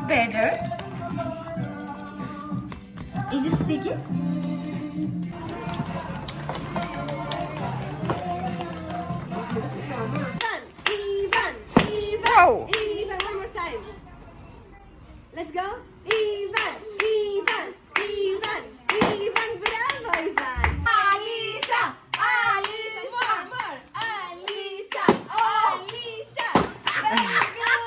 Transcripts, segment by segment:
It's better. Is it sticky? Ivan, Wow. Ivan, one more time. Let's go. Ivan, bravo, Ivan. Alisa, more. Alisa. Very good.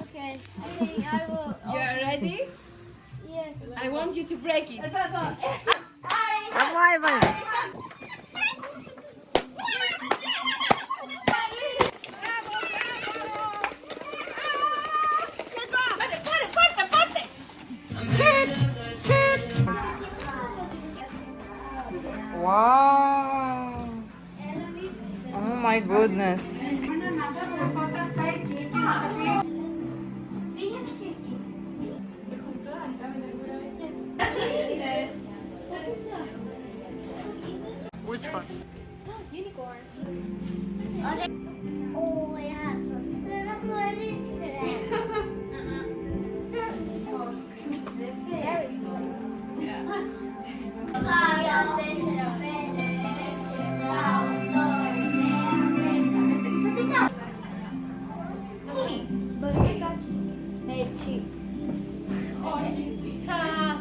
Okay, I think I will. You are ready? Yes. I want you to break it. Bravo, Ivan. Wow. Oh my goodness. Which one? Unicorn. Oh, yes. Snälla poliser. Very good. Έτσι.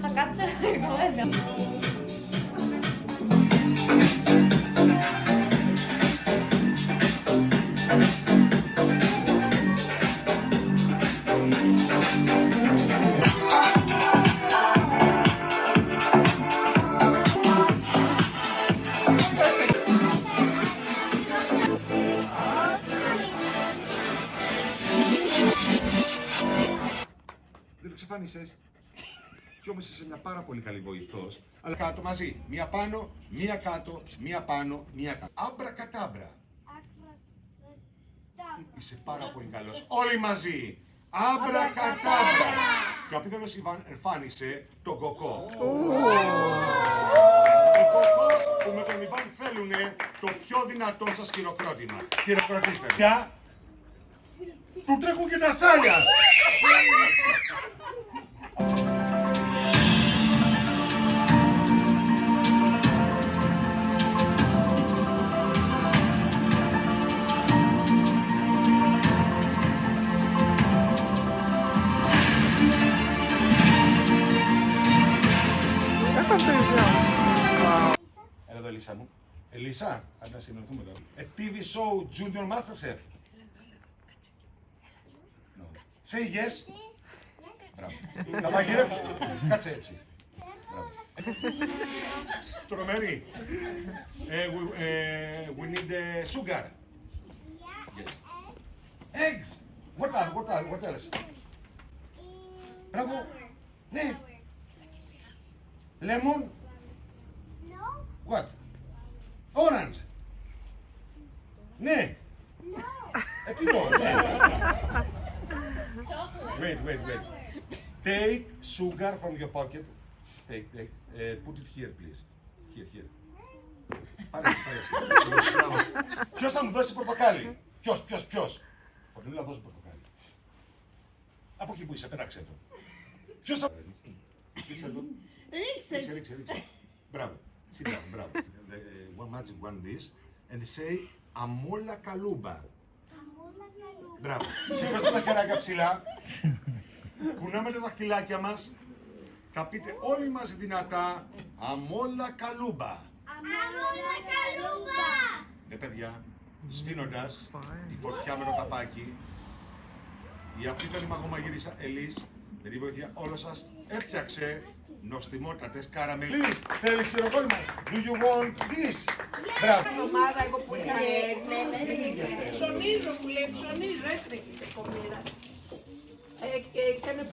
Θα κάτσω εγώ εδώ. Δεν το ξεφάνισες. Κι όμως είσαι μια πάρα πολύ καλή βοηθός. Αλλά κάτω μαζί. Μία πάνω, μία κάτω, μία πάνω, μία κάτω. Άμπρα κατάμπρα. Είσαι πάρα πολύ καλός. Όλοι μαζί. Άμπρα κατάμπρα. Και ο απίθανος Ιβάν εμφάνισε τον κοκό. Ο κοκός που με τον Ιβάν θέλουνε το πιο δυνατό σας χειροκρότημα. Χειροκροτήστε. Πια. Του τρέχουν και τα σάλια. Как он это сделал? Вау. Έλα εδώ, Ελίσσα μου. Ελίσσα, αν να συνεννοηθούμε τώρα. A TV show Junior Masterchef. No. Say yes. Μπράβο. Θα μαγειρέψω. Κάτσε έτσι. Στρομερή. We need sugar. Yes. Eggs. What else? Μπράβο. Ναι. Lemon. No. What? Orange. Ναι. Τι το, ναι. Wait. Take sugar from your pocket. Take. Put it here, please. Here. Πάρε εσύ. Ποιος θα μου δώσει πορτοκάλι? Ποιος? Ο Πινούλα δώσει πορτοκάλι. Από εκεί που είσαι, πέραξε το. Ποιος θα... Ρίξε το. Ρίξε. Μπράβο. Sit down, μπράβο. One magic, one this. And say αμόλα καλούμπα. Μπράβο. Σήκωστε τα χεράκια ψηλά. Κουνάμε τα δαχτυλάκια μας. Θα πείτε όλοι μας δυνατά αμόλα καλούμπα. Ναι, παιδιά, σβήνοντας τη φωτιά με το καπάκι, η απίθανη μαγομαγείρισα Ελής, με τη βοήθεια όλων σας, έφτιαξε νοστιμότατες καραμελίες. Θέλεις χειροκόρημα? Do you want this? Μπράβο. Ομάδα εγώ που είχα. Ψωνίζω, μου λέει, ψωνίζω, έστρεχε κομμύρα. Και με